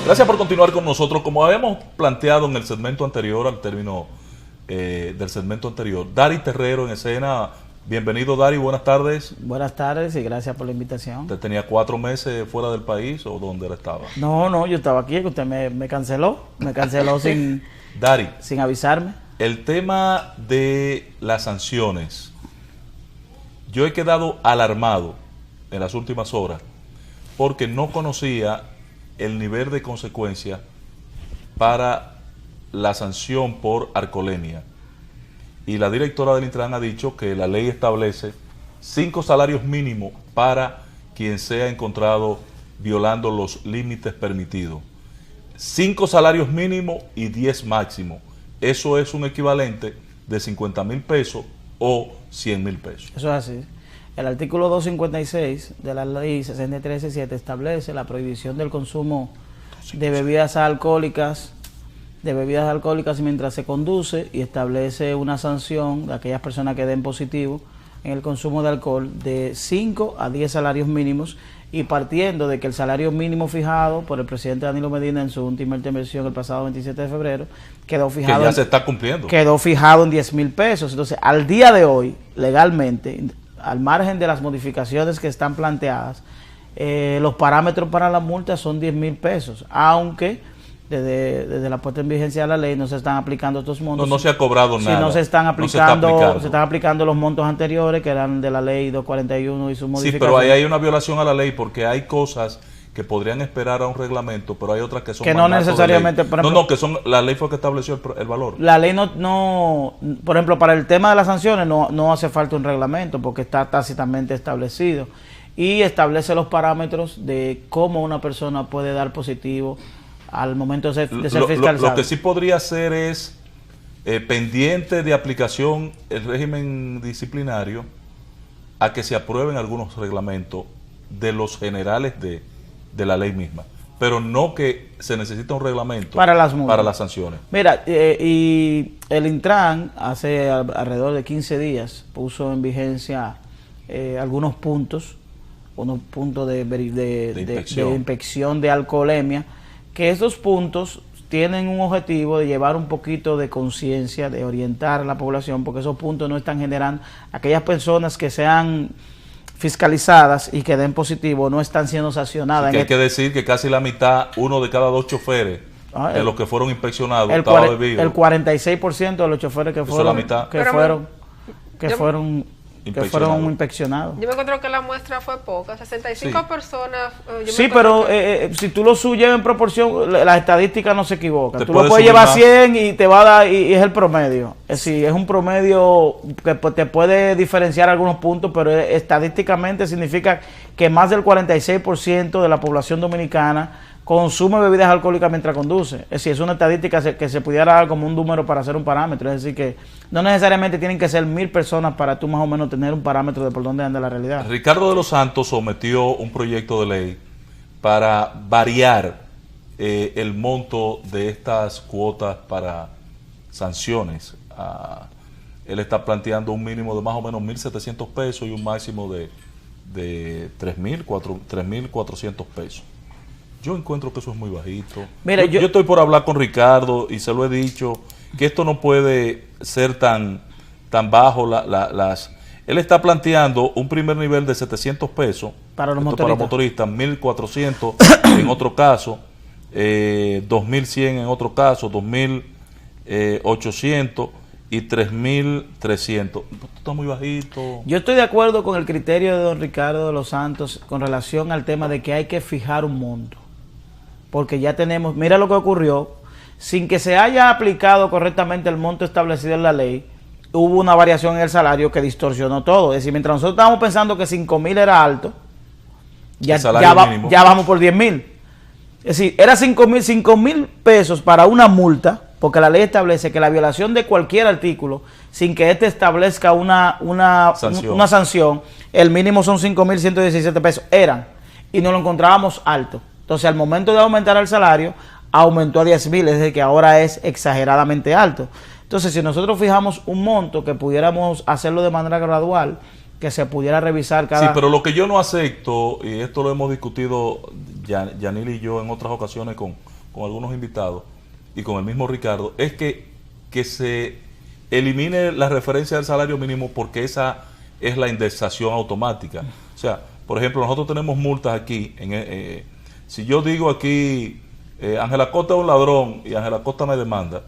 Gracias por continuar con nosotros. Como habíamos planteado en el segmento anterior, al término del segmento anterior, Dari Terrero en escena. Bienvenido, Dari, buenas tardes. Buenas tardes y gracias por la invitación. ¿Usted tenía 4 meses fuera del país o dónde él estaba? No, yo estaba aquí, que usted me canceló sin, Dari, sin avisarme. el tema de las sanciones, yo he quedado alarmado en las últimas horas porque no conocía el nivel de consecuencia para la sanción por alcoholemia. Y la directora del Intran ha dicho que la ley establece 5 salarios mínimos para quien sea encontrado violando los límites permitidos. 5 salarios mínimos y 10 máximos. Eso es un equivalente de 50,000 pesos o 100,000 pesos. Eso es así. El artículo 256 de la ley 6317 establece la prohibición del consumo de bebidas alcohólicas mientras se conduce, y establece una sanción de aquellas personas que den positivo en el consumo de alcohol de 5 a 10 salarios mínimos, y partiendo de que el salario mínimo fijado por el presidente Danilo Medina en su última intervención el pasado 27 de febrero quedó fijado, que ya se está cumpliendo, quedó fijado en 10,000 pesos. Entonces, al día de hoy, legalmente, al margen de las modificaciones que están planteadas, los parámetros para la multa son 10,000 pesos, aunque desde la puesta en vigencia de la ley no se están aplicando estos montos. No se ha cobrado nada. No se están aplicando, se están aplicando los montos anteriores que eran de la ley 241 y su modificación. Sí, pero ahí hay una violación a la ley porque hay cosas que podrían esperar a un reglamento, pero hay otras que son que no necesariamente, por ejemplo, que son, la ley fue que estableció el valor. La ley no, por ejemplo, para el tema de las sanciones no hace falta un reglamento porque está tácitamente establecido y establece los parámetros de cómo una persona puede dar positivo al momento de ser fiscalizado. Lo que sí podría ser es pendiente de aplicación el régimen disciplinario a que se aprueben algunos reglamentos de los generales de la ley misma, pero no que se necesita un reglamento para las sanciones. Mira, y el Intran hace alrededor de 15 días puso en vigencia algunos puntos, de inspección de alcoholemia, que esos puntos tienen un objetivo de llevar un poquito de conciencia, de orientar a la población, porque esos puntos no están generando, aquellas personas que sean fiscalizadas y que den positivo no están siendo sancionadas. Sí, que hay que decir que casi la mitad, 1 de cada 2 choferes de los que fueron inspeccionados estaba bebido. El 46% de los choferes que fueron inspeccionados. Yo me encuentro que la muestra fue poca, 65 sí. Personas. Sí, pero si tú lo subes en proporción, las estadísticas no se equivocan. Tú lo puedes llevar 100 y te va a dar, y es el promedio. Es decir, es un promedio que te puede diferenciar algunos puntos, pero estadísticamente significa que más del 46% de la población dominicana consume bebidas alcohólicas mientras conduce. Es decir, es una estadística que se pudiera dar como un número para hacer un parámetro. Es decir, que no necesariamente tienen que ser 1,000 personas para tú más o menos tener un parámetro de por dónde anda la realidad. Ricardo de los Santos sometió un proyecto de ley para variar el monto de estas cuotas para sanciones. Él está planteando un mínimo de más o menos 1,700 pesos y un máximo de 3,400 pesos. Yo encuentro que eso es muy bajito. Mira, yo estoy por hablar con Ricardo y se lo he dicho, que esto no puede ser tan bajo. Él está planteando un primer nivel de 700 pesos para los motoristas, 1,400 en otro caso, 2,100 en otro caso, 2,800 y 3,300. Esto está muy bajito. Yo estoy de acuerdo con el criterio de don Ricardo de los Santos con relación al tema de que hay que fijar un monto. Porque ya tenemos, mira lo que ocurrió, sin que se haya aplicado correctamente el monto establecido en la ley, hubo una variación en el salario que distorsionó todo. Es decir, mientras nosotros estábamos pensando que 5,000 era alto, ya vamos por 10,000. Es decir, era 5,000 pesos para una multa, porque la ley establece que la violación de cualquier artículo, sin que éste establezca una sanción, el mínimo son 5,117 pesos, y nos lo encontrábamos alto. Entonces, al momento de aumentar el salario, aumentó a 10,000, es decir, que ahora es exageradamente alto. Entonces, si nosotros fijamos un monto que pudiéramos hacerlo de manera gradual, que se pudiera revisar cada... Sí, pero lo que yo no acepto, y esto lo hemos discutido Yanil y yo en otras ocasiones con con algunos invitados y con el mismo Ricardo, es que se elimine la referencia del salario mínimo porque esa es la indexación automática. O sea, por ejemplo, nosotros tenemos multas aquí. Si yo digo aquí, Ángela Costa es un ladrón y Ángela Costa me demanda,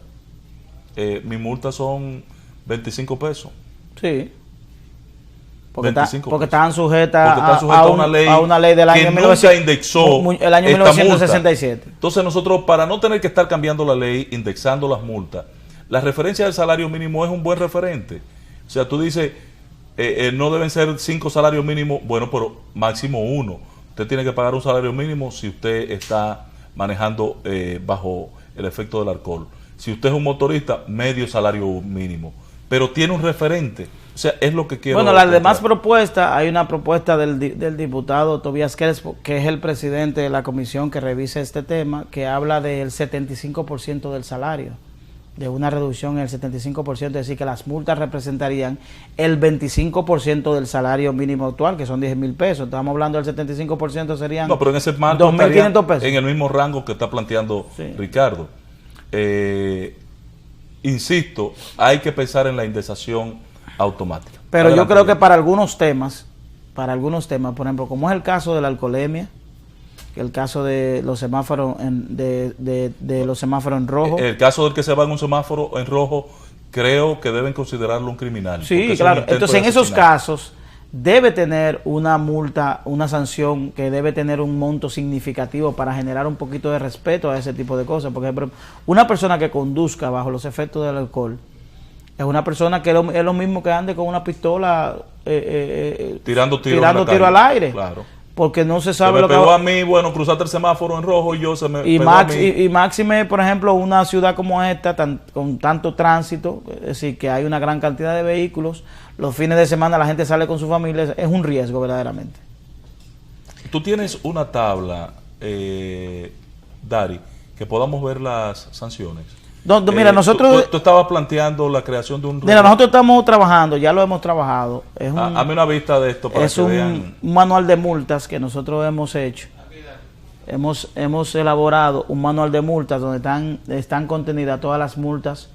mis multas son 25 pesos. Sí. Porque 25 porque pesos. estaban sujetas Porque está sujeta a una ley del año que 1900, nunca indexó el año esta 1967. multa. Entonces nosotros, para no tener que estar cambiando la ley, indexando las multas, la referencia del salario mínimo es un buen referente. O sea, tú dices, no deben ser 5 salarios mínimos, bueno, pero máximo 1. Usted tiene que pagar un salario mínimo si usted está manejando bajo el efecto del alcohol. Si usted es un motorista, medio salario mínimo. Pero tiene un referente. O sea, es lo que quiero. Bueno, las demás propuestas, hay una propuesta del diputado Tobías Crespo, que es el presidente de la comisión que revisa este tema, que habla del 75% del salario, de una reducción en el 75%, es decir, que las multas representarían el 25% del salario mínimo actual, que son 10,000 pesos. Estamos hablando del 75%, serían no, pero en ese marco 2.500 pesos. En el mismo rango que está planteando Ricardo. Insisto, hay que pensar en la indexación automática. Pero Adelante, yo creo bien. que para algunos temas, por ejemplo, como es el caso de la alcoholemia, el caso de los semáforos de los semáforos en rojo. El caso del que se va en un semáforo en rojo, creo que deben considerarlo un criminal. Sí, claro. Entonces, en esos casos debe tener una multa, una sanción que debe tener un monto significativo para generar un poquito de respeto a ese tipo de cosas. Porque una persona que conduzca bajo los efectos del alcohol es una persona que es lo mismo que ande con una pistola tirando tiro al aire. Claro. Porque no se sabe lo que pegó a mí, bueno, cruzaste el semáforo en rojo y yo se me pegó a mí. Y máxime, por ejemplo, una ciudad como esta, con tanto tránsito, es decir, que hay una gran cantidad de vehículos, los fines de semana la gente sale con su familia, es un riesgo verdaderamente. Tú tienes una tabla, Dari, que podamos ver las sanciones. Mira, nosotros... Tú estabas planteando la creación de un... Mira, nosotros estamos trabajando, ya lo hemos trabajado. Hazme una vista de esto para que vean. Un manual de multas que nosotros hemos hecho. Hemos elaborado un manual de multas donde están contenidas todas las multas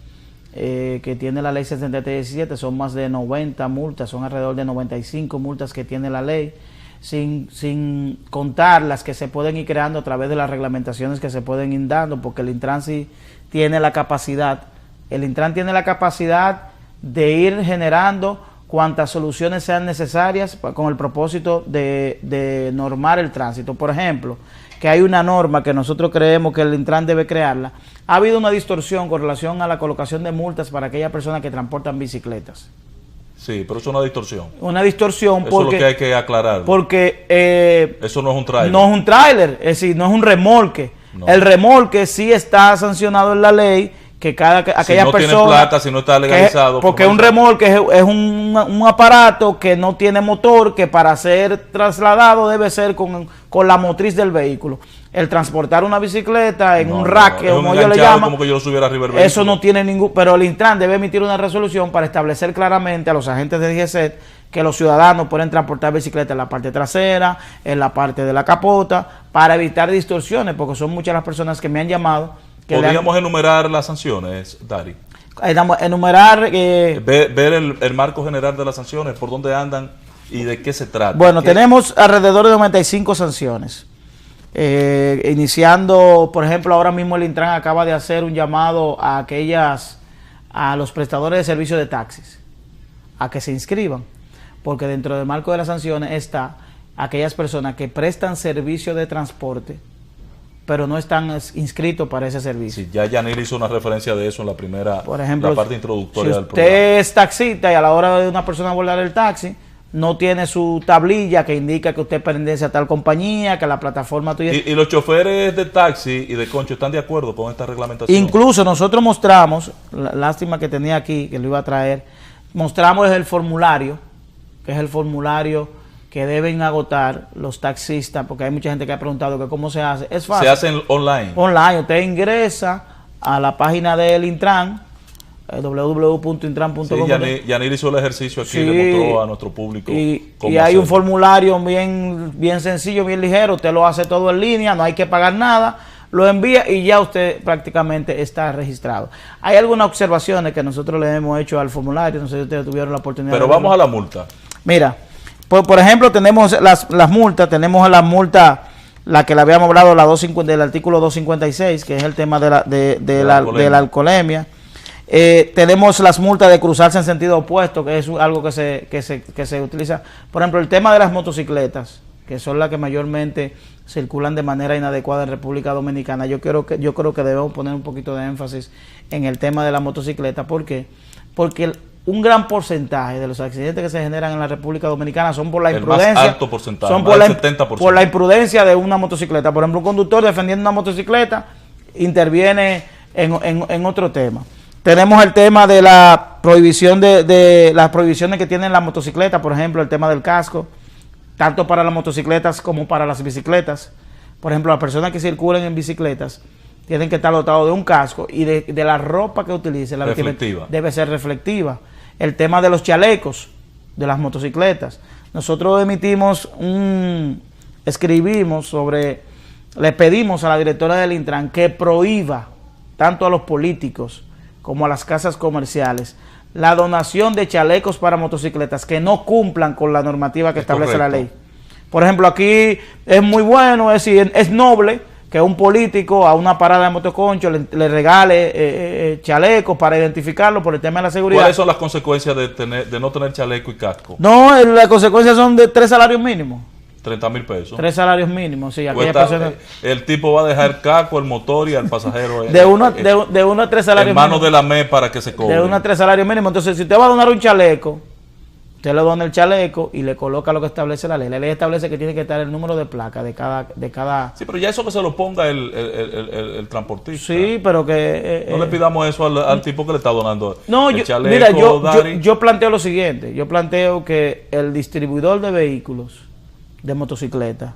que tiene la ley 6317. Son más de 90 multas, son alrededor de 95 multas que tiene la ley, sin contar las que se pueden ir creando a través de las reglamentaciones que se pueden ir dando, porque el Intran sí tiene la capacidad, de ir generando cuantas soluciones sean necesarias con el propósito de normar el tránsito. Por ejemplo, que hay una norma que nosotros creemos que el Intran debe crearla. Ha habido una distorsión con relación a la colocación de multas para aquellas personas que transportan bicicletas. Sí, pero eso es una distorsión. Una distorsión porque... Eso es lo que hay que aclarar. Porque... eso no es un tráiler. No es un tráiler, es decir, no es un remolque. No. El remolque sí está sancionado en la ley, que aquella persona... Si no tiene plata, si no está legalizado... Porque un remolque es un aparato que no tiene motor, que para ser trasladado debe ser con la motriz del vehículo. El transportar una bicicleta en un rack, como yo le llamo, como que yo lo subiera arriba del vehículo. Eso no tiene ningún... Pero el Intran debe emitir una resolución para establecer claramente a los agentes de DGCET que los ciudadanos pueden transportar bicicletas en la parte trasera, en la parte de la capota, para evitar distorsiones, porque son muchas las personas que me han llamado. ¿Podríamos enumerar las sanciones, Dari? Enumerar... ver el marco general de las sanciones, por dónde andan y de qué se trata. Bueno, tenemos alrededor de 95 sanciones. Iniciando, por ejemplo, ahora mismo el Intran acaba de hacer un llamado a los prestadores de servicios de taxis, a que se inscriban, porque dentro del marco de las sanciones está aquellas personas que prestan servicio de transporte, pero no están inscritos para ese servicio. Sí, ya Yanir hizo una referencia de eso en la primera, por ejemplo, la parte introductoria del programa. Si usted es taxista y a la hora de una persona abordar el taxi, no tiene su tablilla que indica que usted pertenece a tal compañía, que la plataforma tuya... ¿Y los choferes de taxi y de concho están de acuerdo con esta reglamentación? Incluso nosotros mostramos, lástima que tenía aquí, que lo iba a traer, mostramos el formulario, que es el formulario que deben agotar los taxistas, porque hay mucha gente que ha preguntado que cómo se hace. Es fácil. Se hacen online. Online. Usted ingresa a la página del Intran, www.intran.com. Sí, Yanir hizo el ejercicio aquí, le mostró a nuestro público. Y hay un formulario bien sencillo, bien ligero. Usted lo hace todo en línea, no hay que pagar nada. lo envía y ya usted prácticamente está registrado. Hay algunas observaciones que nosotros le hemos hecho al formulario, no sé si ustedes tuvieron la oportunidad Pero de vamos verlo. a la multa. Por ejemplo, tenemos las multas, tenemos la multa, la que le habíamos hablado, del artículo 256, que es el tema de la alcoholemia. Tenemos las multas de cruzarse en sentido opuesto, que es algo que se utiliza. Por ejemplo, el tema de las motocicletas, que son las que mayormente circulan de manera inadecuada en República Dominicana. Yo creo que debemos poner un poquito de énfasis en el tema de la motocicleta. ¿Por qué? Porque un gran porcentaje de los accidentes que se generan en la República Dominicana son por la imprudencia. Más alto porcentaje, son más del 70%. por la imprudencia de una motocicleta. Por ejemplo, un conductor defendiendo una motocicleta interviene en otro tema. Tenemos el tema de la prohibición de las prohibiciones que tienen las motocicletas, por ejemplo, el tema del casco, tanto para las motocicletas como para las bicicletas. Por ejemplo, las personas que circulen en bicicletas tienen que estar dotados de un casco y de la ropa que utilicen, la vestimenta debe ser reflectiva. El tema de los chalecos de las motocicletas. Nosotros le pedimos a la directora del Intran que prohíba tanto a los políticos como a las casas comerciales la donación de chalecos para motocicletas que no cumplan con la normativa que establece la ley. Por ejemplo, aquí es muy bueno, es decir, es noble que un político a una parada de motoconcho le regale chalecos para identificarlo por el tema de la seguridad. ¿Cuáles son las consecuencias de no tener chaleco y casco? No, las consecuencias son de 3 salarios mínimos. 30,000 pesos. 3 salarios mínimos, sí. El tipo va a dejar el casco, el motor y al pasajero de 1 a 3 salarios en manos de la ME para que se cobre. De 1 a 3 salarios mínimos. Entonces, si usted va a donar un chaleco, usted le dona el chaleco y le coloca lo que establece la ley. La ley establece que tiene que estar el número de placa de cada... Sí, pero ya eso que se lo ponga el transportista. Sí, pero que... no le pidamos eso al tipo que le está donando el chaleco. Mira, yo planteo lo siguiente. Yo planteo que el distribuidor de vehículos de motocicleta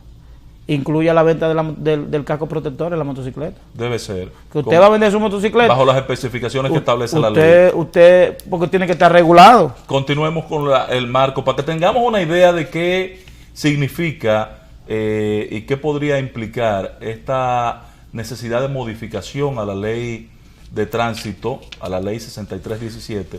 incluya la venta del casco protector en la motocicleta. Debe ser. Que usted va a vender su motocicleta bajo las especificaciones que establece la ley. Usted, porque tiene que estar regulado. Continuemos con el marco para que tengamos una idea de qué significa y qué podría implicar esta necesidad de modificación a la ley de tránsito, a la ley 6317,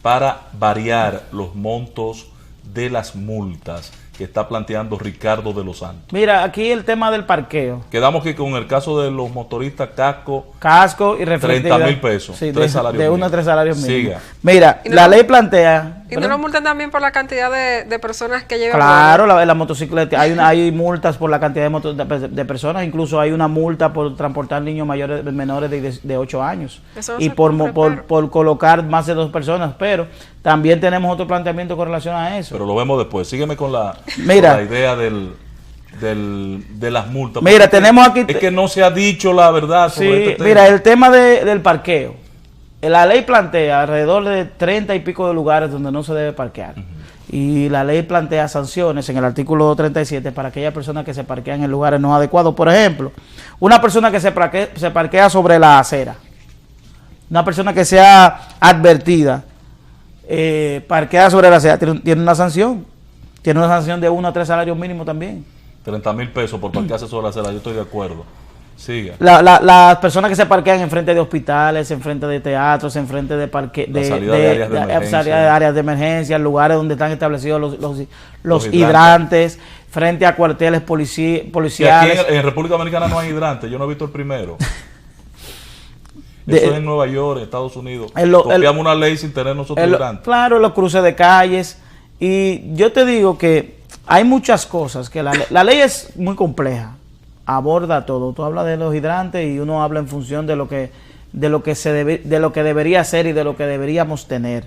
para variar los montos de las multas que está planteando Ricardo de los Santos. Mira, aquí el tema del parqueo. Quedamos que con el caso de los motoristas casco y reflectiva. 30,000 pesos. Sí, de 1 a 3 salarios mínimos. Siga. Mira, la ley plantea... ¿Y no lo multan también por la cantidad de personas que llevan? Claro, la motocicleta. Hay multas por la cantidad de personas. Incluso hay una multa por transportar niños menores de 8 años. Y por colocar más de 2 personas. Pero también tenemos otro planteamiento con relación a eso. Pero lo vemos después. Sígueme con la idea de las multas. Mira, tenemos aquí... Es que no se ha dicho la verdad sobre este tema. Mira, el tema del parqueo. La ley plantea alrededor de 30 y pico de lugares donde no se debe parquear. Y la ley plantea sanciones en el artículo 237 para aquellas personas que se parquean en lugares no adecuados. Por ejemplo, una persona que se parquea sobre la acera, una persona que sea advertida, parquea sobre la acera, tiene una sanción. Tiene una sanción de 1 a 3 salarios mínimos también. 30,000 pesos por parquearse sobre la acera, yo estoy de acuerdo. Siga. Las personas que se parquean enfrente de hospitales, enfrente de teatros, enfrente de áreas de emergencia, lugares donde están establecidos los hidrantes, frente a cuarteles policiales. Aquí en República Dominicana no hay hidrantes, yo no he visto el primero. Eso es en Nueva York, en Estados Unidos. Copiamos una ley sin tener nosotros hidrantes. Claro, los cruces de calles. Y yo te digo que hay muchas cosas, que la ley es muy compleja. Aborda todo. Tú hablas de los hidrantes y uno habla en función de lo que debería ser y de lo que deberíamos tener,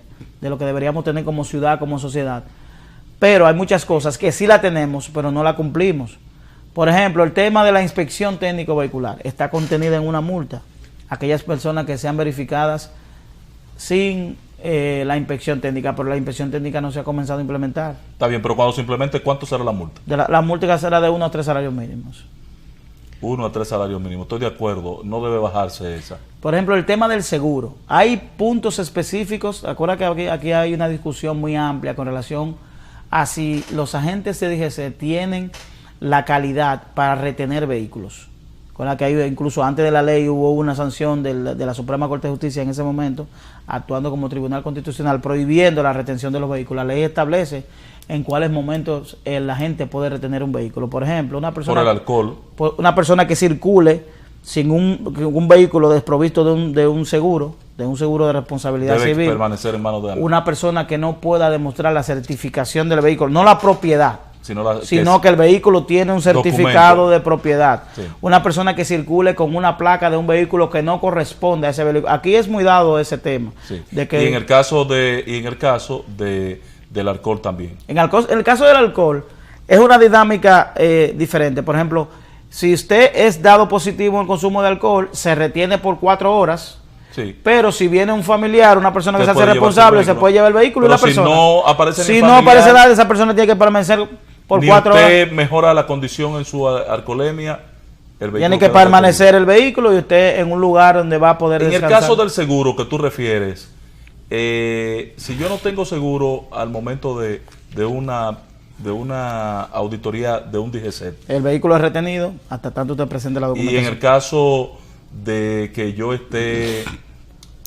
como ciudad, como sociedad. Pero hay muchas cosas que sí la tenemos, pero no la cumplimos. Por ejemplo, el tema de la inspección técnico vehicular está contenida en una multa. Aquellas personas que sean verificadas sin la inspección técnica, pero la inspección técnica no se ha comenzado a implementar. Está bien, pero cuando se implemente, ¿cuánto será la multa? La multa será de 1 a 3 salarios mínimos. 1 a 3 salarios mínimos, estoy de acuerdo, no debe bajarse esa. Por ejemplo, el tema del seguro. Hay puntos específicos, acuérdate que aquí hay una discusión muy amplia con relación a si los agentes de DGC tienen la calidad para retener vehículos. con la que hay, incluso antes de la ley hubo una sanción de la Suprema Corte de Justicia en ese momento, actuando como Tribunal Constitucional, prohibiendo la retención de los vehículos. La ley establece en cuáles momentos la gente puede retener un vehículo. Por ejemplo, una persona, por el alcohol. Una persona que circule sin un vehículo desprovisto de un seguro de responsabilidad debe civil, permanecer en manos de alguien. Una persona que no pueda demostrar la certificación del vehículo, no la propiedad, sino que el vehículo tiene un certificado documento de propiedad. Sí. Una persona que circule con una placa de un vehículo que no corresponde a ese vehículo. Aquí es muy dado ese tema. Sí. De que, y en el caso del alcohol también. En el caso del alcohol es una dinámica diferente. Por ejemplo, si usted es dado positivo en el consumo de alcohol, se retiene por 4 horas. Sí. Pero si viene un familiar, una persona que se hace responsable, se puede llevar el vehículo. Pero y la persona, si no aparece nada, esa persona tiene que permanecer por 4 horas. Usted mejora la condición en su alcoholemia, el vehículo tiene que permanecer el vehículo y usted en un lugar donde va a poder descansar. En el caso del seguro que tú refieres, si yo no tengo seguro al momento de una auditoría de un DGCET, el vehículo es retenido hasta tanto usted presente la documentación. Y en el caso de que yo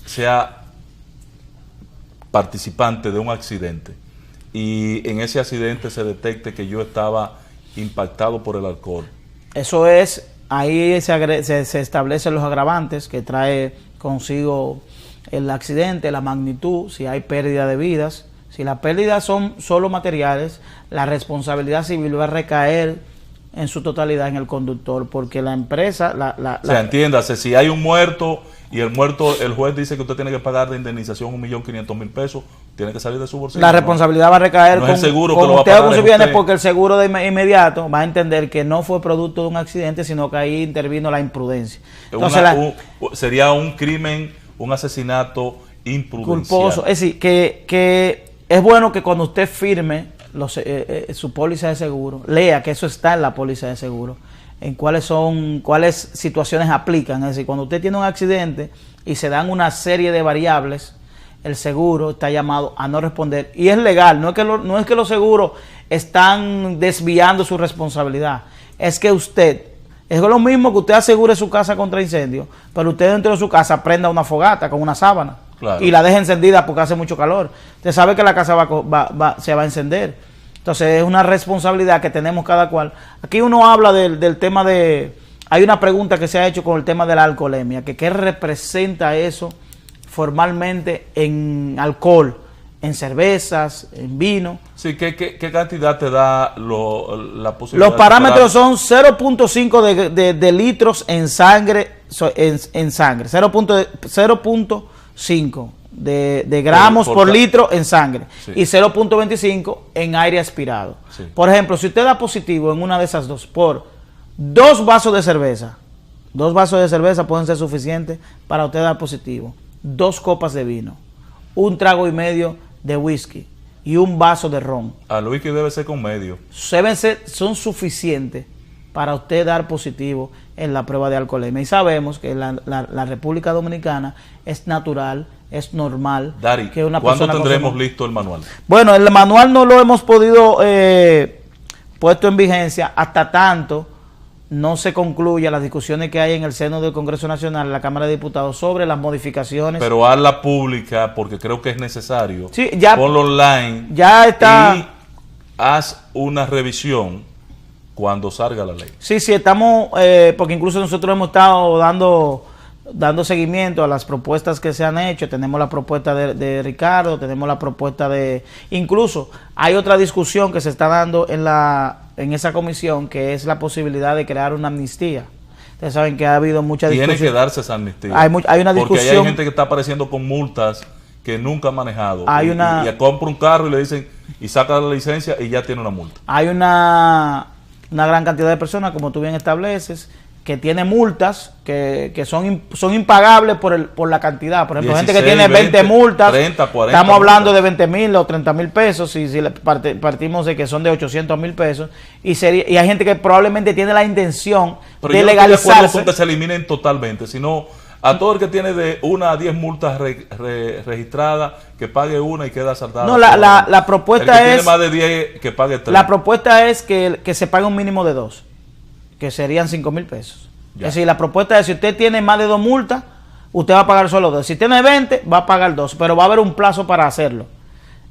sea participante de un accidente y en ese accidente se detecte que yo estaba impactado por el alcohol. Eso es, ahí se establecen los agravantes que trae consigo el accidente, la magnitud, si hay pérdida de vidas. Si las pérdidas son solo materiales, la responsabilidad civil va a recaer en su totalidad en el conductor, porque la empresa... entiéndase, si hay un muerto y el juez dice que usted tiene que pagar de indemnización 1.500.000 pesos, tiene que salir de su bolsillo. La responsabilidad va a recaer con el seguro con usted o con su bienes, porque el seguro de inmediato va a entender que no fue producto de un accidente, sino que ahí intervino la imprudencia. Entonces, sería un crimen, un asesinato imprudencial. Culposo. Es decir, que es bueno que cuando usted firme su póliza de seguro, lea que eso está en la póliza de seguro, en cuáles situaciones aplican. Es decir, cuando usted tiene un accidente y se dan una serie de variables, el seguro está llamado a no responder. Y es legal, no es que los seguros están desviando su responsabilidad, es que es lo mismo que usted asegure su casa contra incendio, pero usted dentro de su casa prenda una fogata con una sábana. Claro. Y la deja encendida porque hace mucho calor. Usted sabe que la casa se va a encender. Entonces es una responsabilidad que tenemos cada cual. Aquí uno habla del tema de... Hay una pregunta que se ha hecho con el tema de la alcoholemia, que qué representa eso formalmente en alcohol, en cervezas, en vino. Sí, ¿qué cantidad te da la posibilidad? Los parámetros son 0.5 de litros en sangre, en sangre, 0.5 de gramos por litro en sangre, sí, y 0.25 en aire aspirado. Sí. Por ejemplo, si usted da positivo en una de esas dos por 2 vasos de cerveza, 2 vasos de cerveza pueden ser suficientes para usted dar positivo. 2 copas de vino, 1 trago y medio de whisky y 1 vaso de ron. El whisky debe ser con medio. Son suficientes para usted dar positivo en la prueba de alcoholemia. Y sabemos que la República Dominicana es natural, es normal. Dari, que una ¿cuándo persona tendremos listo el manual? Bueno, el manual no lo hemos podido puesto en vigencia hasta tanto no se concluya las discusiones que hay en el seno del Congreso Nacional, en la Cámara de Diputados, sobre las modificaciones. Pero hazla pública porque creo que es necesario. Sí, ya, ponlo online. Ya está. Y haz una revisión cuando salga la ley. Sí, estamos, porque incluso nosotros hemos estado dando seguimiento a las propuestas que se han hecho. Tenemos la propuesta de Ricardo, tenemos la propuesta incluso hay otra discusión que se está dando en esa comisión, que es la posibilidad de crear una amnistía. Ustedes saben que ha habido mucha discusión. Tiene que darse esa amnistía. Hay una discusión. Porque hay gente que está apareciendo con multas que nunca ha manejado. Y compra un carro y le dicen, y saca la licencia y ya tiene una multa. Hay una gran cantidad de personas, como tú bien estableces, que tiene multas que son impagables por la cantidad. Por ejemplo, 16, gente que tiene 20 multas, 30, 40 estamos hablando de 20,000 o 30,000 pesos, si partimos de que son de 800,000 pesos, y hay gente que probablemente tiene la intención de legalizarse. Pero yo no estoy de acuerdo con que se eliminen totalmente, sino a todo el que tiene de 1 a 10 multas registradas, que pague una y queda saldada. No, la propuesta el que tiene más de 10, que pague 3. La propuesta es que se pague un mínimo de 2, que serían 5,000 pesos. Ya. Es decir, la propuesta es, si usted tiene más de 2 multas, usted va a pagar solo 2. Si tiene 20, va a pagar 2, pero va a haber un plazo para hacerlo.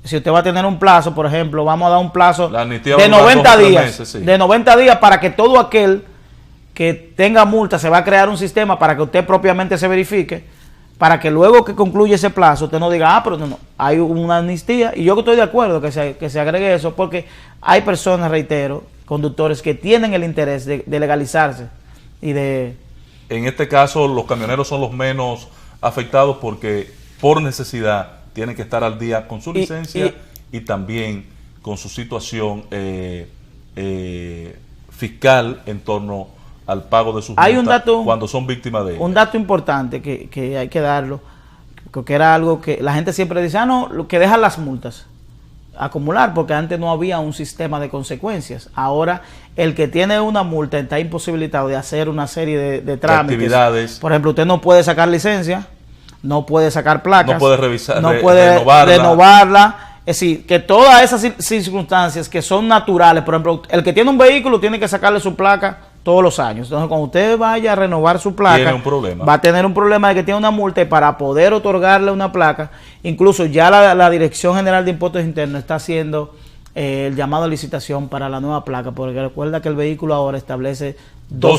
Si usted va a tener un plazo, por ejemplo, vamos a dar un plazo de 90 días, meses, sí. de 90 días para que todo aquel que tenga multa, se va a crear un sistema para que usted propiamente se verifique, para que luego que concluya ese plazo, usted no diga, pero no, hay una amnistía. Y yo estoy de acuerdo que se agregue eso, porque hay personas, reitero, conductores que tienen el interés de legalizarse y de... En este caso, los camioneros son los menos afectados porque por necesidad tienen que estar al día con su licencia y también con su situación fiscal en torno al pago de sus multas cuando son víctimas de ello. Un dato importante que hay que darlo, que era algo que la gente siempre dice, no, lo que dejan las multas acumular, porque antes no había un sistema de consecuencias. Ahora, el que tiene una multa está imposibilitado de hacer una serie de trámites. Actividades. Por ejemplo, usted no puede sacar licencia, no puede sacar placas, no puede revisar, no puede renovarla. Es decir, que todas esas circunstancias que son naturales, por ejemplo, el que tiene un vehículo tiene que sacarle su placa todos los años. Entonces, cuando usted vaya a renovar su placa, tiene un problema. Va a tener un problema de que tiene una multa, y para poder otorgarle una placa, incluso ya la Dirección General de Impuestos Internos está haciendo el llamado a licitación para la nueva placa, porque recuerda que el vehículo ahora establece 2